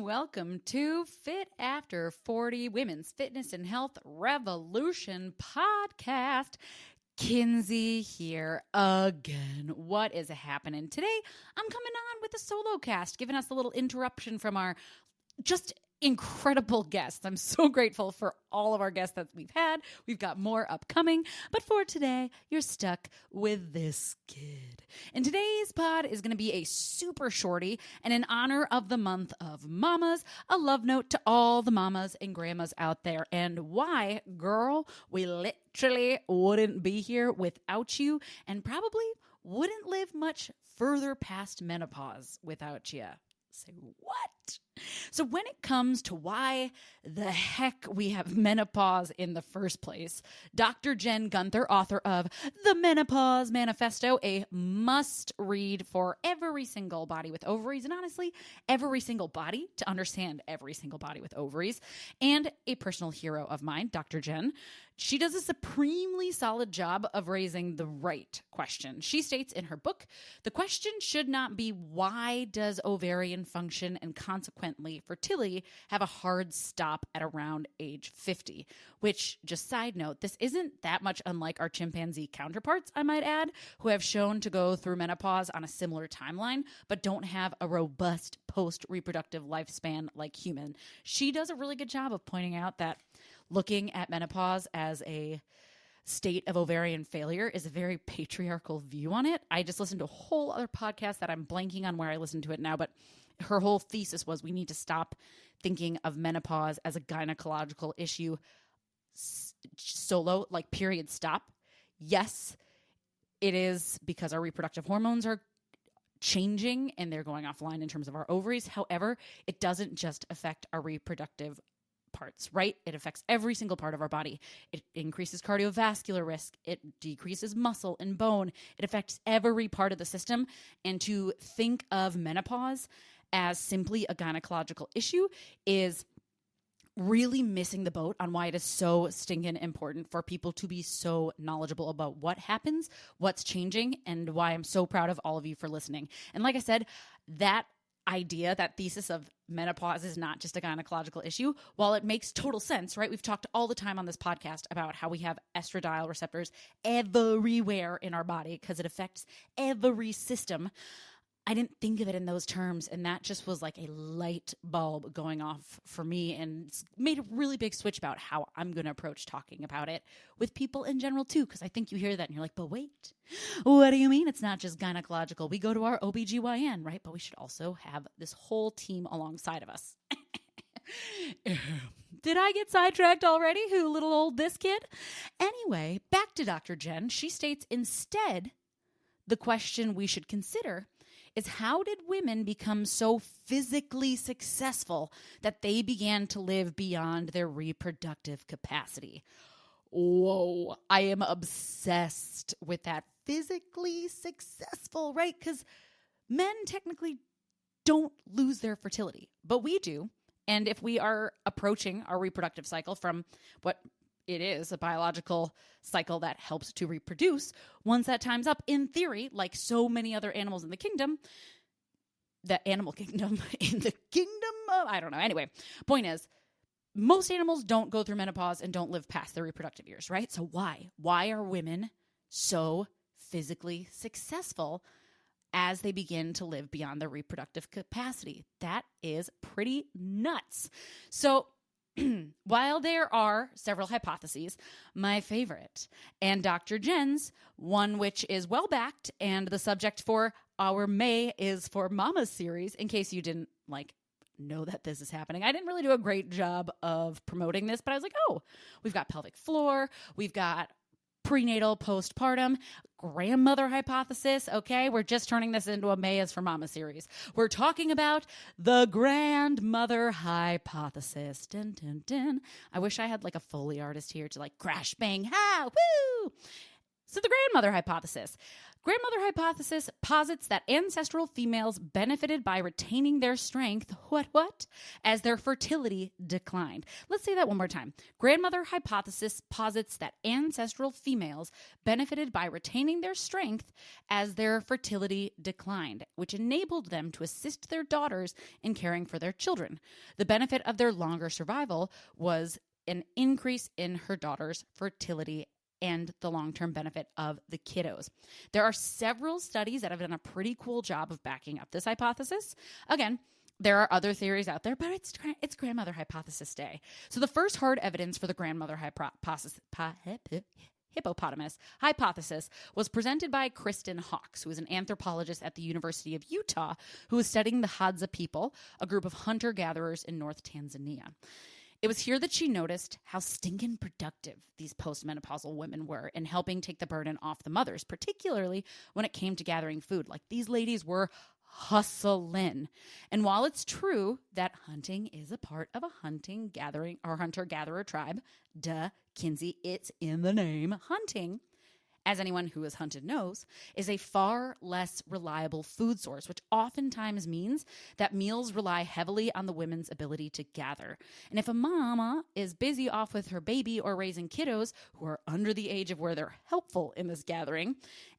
welcome to Fit After 40 Women's Fitness and Health Revolution podcast. Kinsey here again. What is happening? Today, I'm coming on with a solo cast, giving us a little interruption from our just incredible guests. I'm so grateful for all of our guests that we've had. We've got more upcoming, but for today, you're stuck with this kid. And today's pod is going to be a super shorty, and in honor of the month of mamas, a love note to all the mamas and grandmas out there, and why, girl, we literally wouldn't be here without you, and probably wouldn't live much further past menopause without you. Say what? So when it comes to why the heck we have menopause in the first place, Dr. Jen Gunther, author of The Menopause Manifesto, a must read for every single body with ovaries, and honestly, every single body to understand every single body with ovaries, and a personal hero of mine, Dr. Jen. She does a supremely solid job of raising the right question. She states in her book, the question should not be why does ovarian function and consequently fertility have a hard stop at around age 50, which, just side note, this isn't that much unlike our chimpanzee counterparts, I might add, who have shown to go through menopause on a similar timeline, but don't have a robust post-reproductive lifespan like human. She does a really good job of pointing out that looking at menopause as a state of ovarian failure is a very patriarchal view on it. I just listened to a whole other podcast that I'm blanking on where I listened to it now, but her whole thesis was we need to stop thinking of menopause as a gynecological issue solo, like period, stop. Yes, it is because our reproductive hormones are changing and they're going offline in terms of our ovaries. However, it doesn't just affect our reproductive parts, right? It affects every single part of our body. It increases cardiovascular risk. It decreases muscle and bone. It affects every part of the system. And to think of menopause as simply a gynecological issue is really missing the boat on why it is so stinking important for people to be so knowledgeable about what happens, what's changing, and why I'm so proud of all of you for listening. And like I said, that idea, that thesis of menopause is not just a gynecological issue, while it makes total sense, right? We've talked all the time on this podcast about how we have estradiol receptors everywhere in our body because it affects every system. I didn't think of it in those terms, and that just was like a light bulb going off for me and made a really big switch about how I'm going to approach talking about it with people in general too, because I think you hear that and you're like, but wait, what do you mean it's not just gynecological? We go to our OBGYN, right? But we should also have this whole team alongside of us. Did I get sidetracked already? Who little old this kid? Anyway, back to Dr. Jen. She states instead, the question we should consider is how did women become so physically successful that they began to live beyond their reproductive capacity? Whoa, I am obsessed with that. Physically successful, right? Because men technically don't lose their fertility, but we do. And if we are approaching our reproductive cycle from what it is, a biological cycle that helps to reproduce, once that time's up, in theory, like so many other animals in the kingdom, the animal kingdom, in the kingdom of, I don't know. Anyway, point is, most animals don't go through menopause and don't live past their reproductive years, right? So why? Why are women so physically successful as they begin to live beyond their reproductive capacity? That is pretty nuts. So while there are several hypotheses, my favorite, and Dr. Jen's, one which is well-backed and the subject for our May is for Mama series, in case you didn't know that this is happening. I didn't really do a great job of promoting this, but I was like, oh, we've got pelvic floor, we've got prenatal, postpartum, grandmother hypothesis. Okay, we're just turning this into a May is for Mama series. We're talking about the grandmother hypothesis. Dun, dun, dun. I wish I had like a Foley artist here to like crash, bang, ha, woo. So the grandmother hypothesis. Grandmother hypothesis posits that ancestral females benefited by retaining their strength, as their fertility declined. Let's say that one more time. Grandmother hypothesis posits that ancestral females benefited by retaining their strength as their fertility declined, which enabled them to assist their daughters in caring for their children. The benefit of their longer survival was an increase in her daughter's fertility and the long-term benefit of the kiddos. There are several studies that have done a pretty cool job of backing up this hypothesis. Again, there are other theories out there, but it's grandmother hypothesis day. So the first hard evidence for the grandmother hippopotamus hypothesis was presented by Kristen Hawkes, who is an anthropologist at the University of Utah, who was studying the Hadza people, a group of hunter-gatherers in North Tanzania. It was here that she noticed how stinking productive these postmenopausal women were in helping take the burden off the mothers, particularly when it came to gathering food. Like, these ladies were hustling. And while it's true that hunting is a part of a hunter-gatherer tribe, duh, Kinsey, it's in the name, hunting, as anyone who has hunted knows, is a far less reliable food source, which oftentimes means that meals rely heavily on the women's ability to gather. And if a mama is busy off with her baby or raising kiddos who are under the age of where they're helpful in this gathering,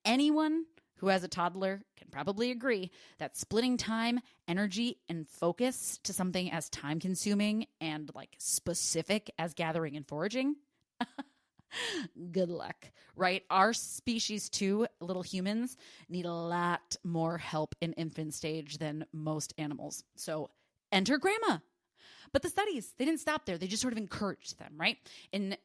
anyone who has a toddler can probably agree that splitting time, energy, and focus to something as time-consuming and specific as gathering and foraging, good luck, right? Our species too, little humans, need a lot more help in infant stage than most animals. So enter grandma. But the studies, they didn't stop there. They just sort of encouraged them, right? In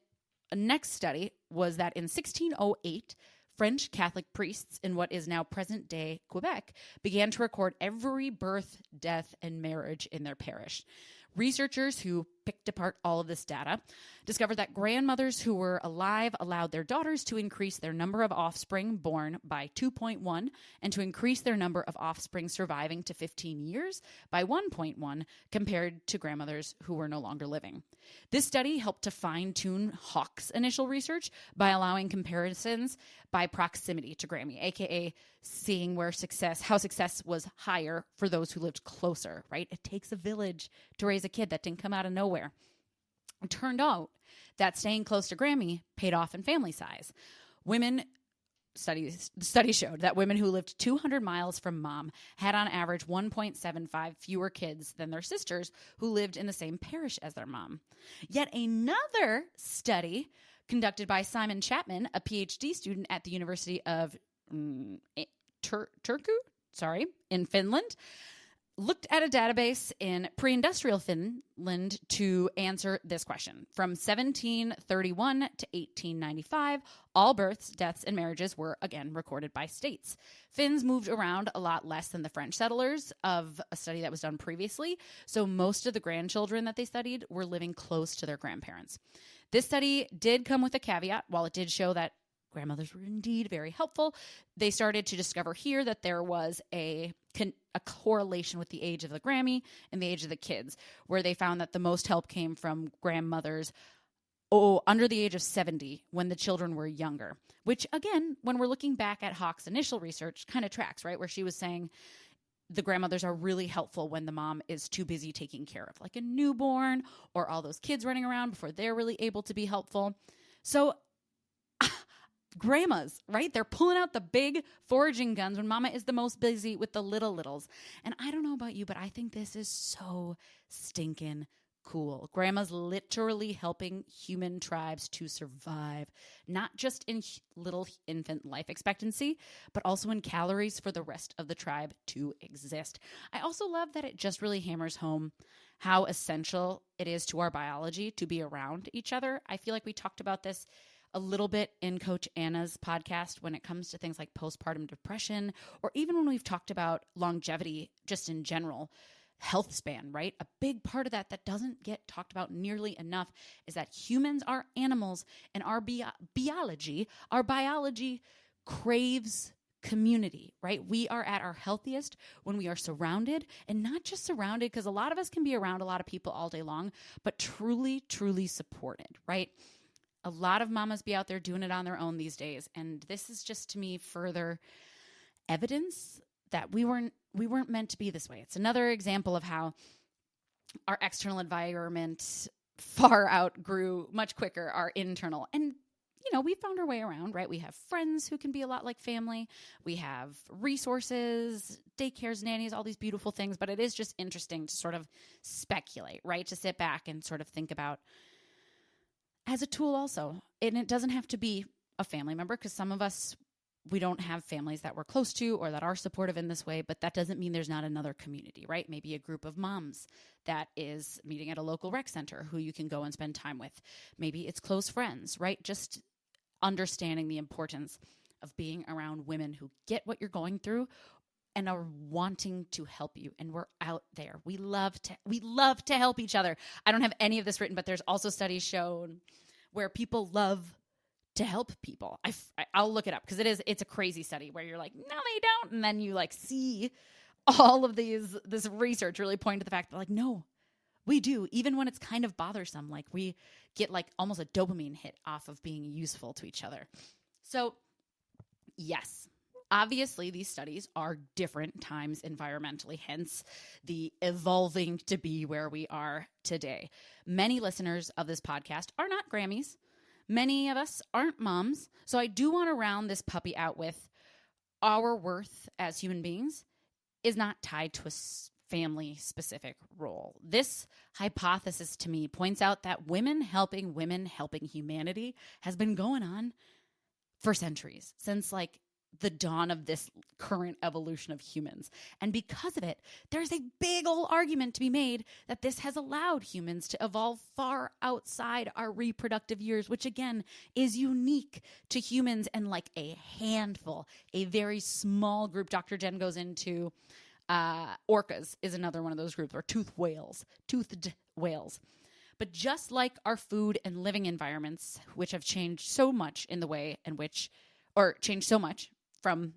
a next study was that in 1608, French Catholic priests in what is now present-day Quebec began to record every birth, death, and marriage in their parish. Researchers who picked apart all of this data discovered that grandmothers who were alive allowed their daughters to increase their number of offspring born by 2.1 and to increase their number of offspring surviving to 15 years by 1.1 compared to grandmothers who were no longer living. This study helped to fine-tune Hawkes' initial research by allowing comparisons by proximity to Grammy, aka seeing how success was higher for those who lived closer, right? It takes a village to raise a kid. That didn't come out of nowhere. It turned out that staying close to Grammy paid off in family size. Studies showed that women who lived 200 miles from mom had on average 1.75 fewer kids than their sisters who lived in the same parish as their mom. Yet another study conducted by Simon Chapman, a PhD student at the University of Turku in Finland, looked at a database in pre-industrial Finland to answer this question. From 1731 to 1895, all births, deaths, and marriages were, again, recorded by states. Finns moved around a lot less than the French settlers of a study that was done previously, so most of the grandchildren that they studied were living close to their grandparents. This study did come with a caveat. While it did show that grandmothers were indeed very helpful, they started to discover here that there was a correlation with the age of the Grammy and the age of the kids, where they found that the most help came from grandmothers under the age of 70 when the children were younger, which, again, when we're looking back at Hawkes' initial research, kind of tracks, right, where she was saying the grandmothers are really helpful when the mom is too busy taking care of like a newborn or all those kids running around before they're really able to be helpful. So grandmas, right? They're pulling out the big foraging guns when mama is the most busy with the littles. And I don't know about you, but I think this is so stinking cool. Grandma's literally helping human tribes to survive, not just in little infant life expectancy, but also in calories for the rest of the tribe to exist. I also love that it just really hammers home how essential it is to our biology to be around each other. I feel like we talked about this a little bit in Coach Anna's podcast when it comes to things like postpartum depression, or even when we've talked about longevity just in general. Health span, right? A big part of that doesn't get talked about nearly enough is that humans are animals, and our biology craves community, right? We are at our healthiest when we are surrounded, and not just surrounded, because a lot of us can be around a lot of people all day long, but truly, truly supported, right? A lot of mamas be out there doing it on their own these days. And this is just, to me, further evidence that we weren't meant to be this way. It's another example of how our external environment far outgrew much quicker our internal. And we found our way around, right? We have friends who can be a lot like family. We have resources, daycares, nannies, all these beautiful things. But it is just interesting to sort of speculate, right? To sit back and sort of think about as a tool also. And it doesn't have to be a family member, because some of us, we don't have families that we're close to or that are supportive in this way, but that doesn't mean there's not another community, right? Maybe a group of moms that is meeting at a local rec center who you can go and spend time with. Maybe it's close friends, right? Just understanding the importance of being around women who get what you're going through and are wanting to help you. And we're out there. We love to help each other. I don't have any of this written, but there's also studies shown where people love to help people. I'll look it up, because it's a crazy study where you're like, no, they don't. And then you like see all of this research really pointing to the fact that like, no, we do. Even when it's kind of bothersome, like we get like almost a dopamine hit off of being useful to each other. So yes, obviously these studies are different times environmentally, hence the evolving to be where we are today. Many listeners of this podcast are not Grammys. Many of us aren't moms. So I do want to round this puppy out with our worth as human beings is not tied to a family-specific role. This hypothesis to me points out that women helping humanity has been going on for centuries, since like the dawn of this current evolution of humans. And because of it, there's a big old argument to be made that this has allowed humans to evolve far outside our reproductive years, which again is unique to humans and like a handful, a very small group. Dr. Jen goes into orcas is another one of those groups, or toothed whales. But just like our food and living environments, which have changed so much in the way in which, or changed so much from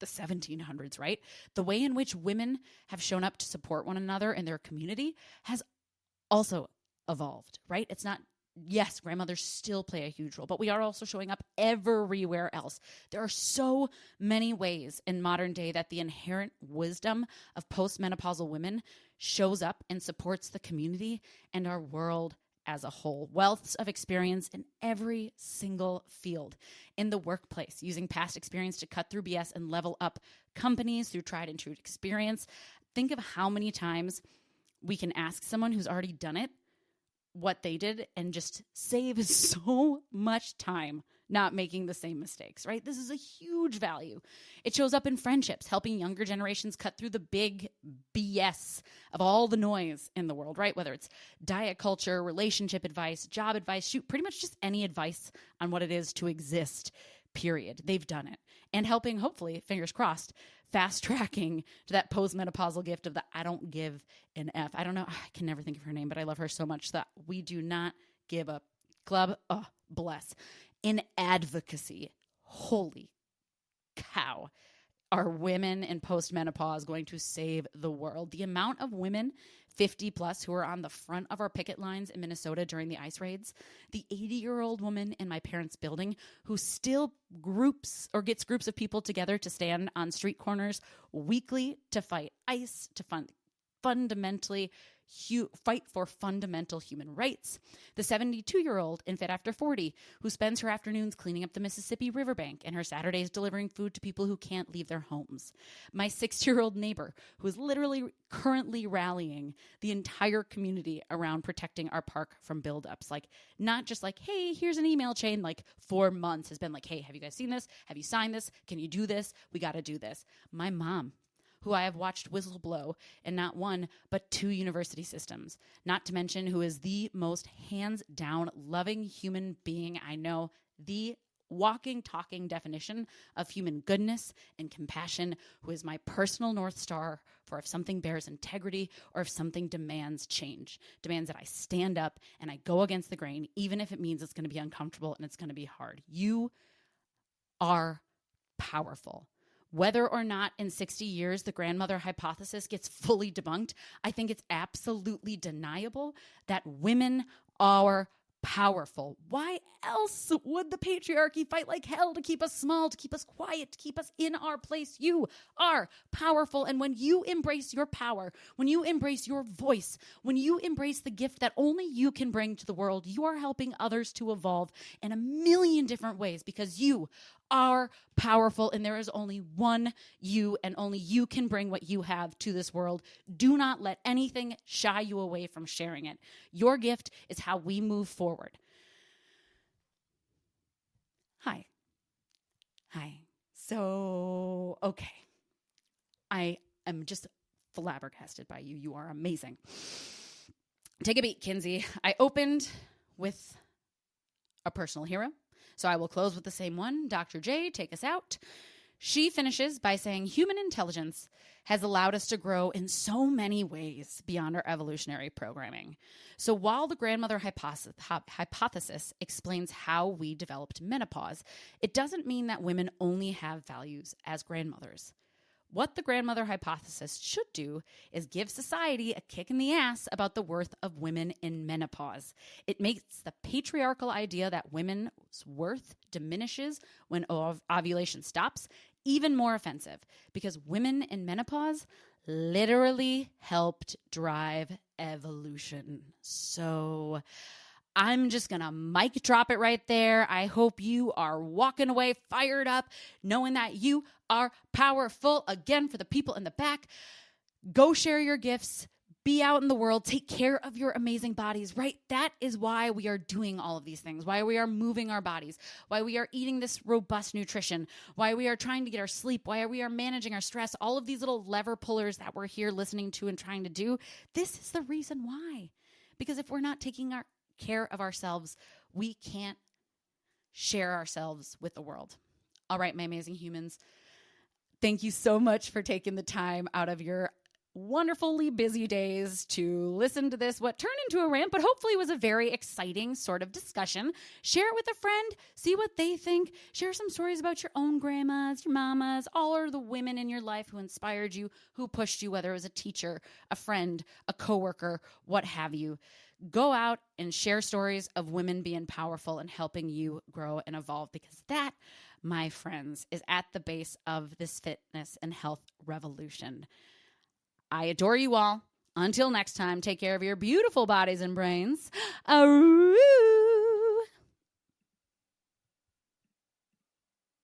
the 1700s, right? The way in which women have shown up to support one another in their community has also evolved, right? It's not, yes, grandmothers still play a huge role, but we are also showing up everywhere else. There are so many ways in modern day that the inherent wisdom of postmenopausal women shows up and supports the community and our world as a whole. Wealths of experience in every single field. In the workplace, using past experience to cut through BS and level up companies through tried and true experience. Think of how many times we can ask someone who's already done it what they did and just save so much time not making the same mistakes, right? This is a huge value. It shows up in friendships, helping younger generations cut through the big BS of all the noise in the world, right? Whether it's diet culture, relationship advice, job advice, shoot, pretty much just any advice on what it is to exist, period. They've done it. And helping, hopefully, fingers crossed, fast tracking to that postmenopausal gift of the I don't give an F. I don't know. I can never think of her name, but I love her so much that we do not give up. Club, oh, bless. In advocacy, holy cow, are women in postmenopause going to save the world? The amount of women 50 plus who are on the front of our picket lines in Minnesota during the ice raids, the 80-year-old woman in my parents' building who still gets groups of people together to stand on street corners weekly to fight ICE, to fight for fundamental human rights. The 72-year-old in Fit After 40 who spends her afternoons cleaning up the Mississippi riverbank and her Saturdays delivering food to people who can't leave their homes. My 6-year-old neighbor who is literally currently rallying the entire community around protecting our park from buildups. Like, not just like, hey, here's an email chain, like 4 months has been like, hey, have you guys seen this? Have you signed this? Can you do this? We got to do this. My mom, who I have watched whistle blow in not one, but 2 university systems, not to mention who is the most hands-down loving human being I know, the walking, talking definition of human goodness and compassion, who is my personal North Star for if something bears integrity or if something demands change, demands that I stand up and I go against the grain, even if it means it's going to be uncomfortable and it's going to be hard. You are powerful. Whether or not in 60 years the grandmother hypothesis gets fully debunked, I think it's absolutely deniable that women are powerful. Why else would the patriarchy fight like hell to keep us small, to keep us quiet, to keep us in our place? You are powerful. And when you embrace your power, when you embrace your voice, when you embrace the gift that only you can bring to the world, you are helping others to evolve in a million different ways because you are powerful and there is only one you and only you can bring what you have to this world. Do not let anything shy you away from sharing it. Your gift is how we move forward. Hi. So, okay. I am just flabbergasted by you. You are amazing. Take a beat, Kinsey. I opened with a personal hero. So I will close with the same one. Dr. J, take us out. She finishes by saying human intelligence has allowed us to grow in so many ways beyond our evolutionary programming. So while the grandmother hypothesis explains how we developed menopause, it doesn't mean that women only have values as grandmothers. What the grandmother hypothesis should do is give society a kick in the ass about the worth of women in menopause. It makes the patriarchal idea that women's worth diminishes when ovulation stops even more offensive because women in menopause literally helped drive evolution. So I'm just going to mic drop it right there. I hope you are walking away fired up, knowing that you are powerful. Again, for the people in the back, go share your gifts, be out in the world, take care of your amazing bodies, right? That is why we are doing all of these things, why we are moving our bodies, why we are eating this robust nutrition, why we are trying to get our sleep, why we are managing our stress, all of these little lever pullers that we're here listening to and trying to do. This is the reason why. Because if we're not taking our care of ourselves, we can't share ourselves with the world. All right, my amazing humans, thank you so much for taking the time out of your wonderfully busy days to listen to this, what turned into a rant, but hopefully was a very exciting sort of discussion. Share it with a friend, see what they think, share some stories about your own grandmas, your mamas, all of the women in your life who inspired you, who pushed you, whether it was a teacher, a friend, a coworker, what have you. Go out and share stories of women being powerful and helping you grow and evolve, because that, my friends, is at the base of this fitness and health revolution. I adore you all. Until next time, take care of your beautiful bodies and brains. Aroo!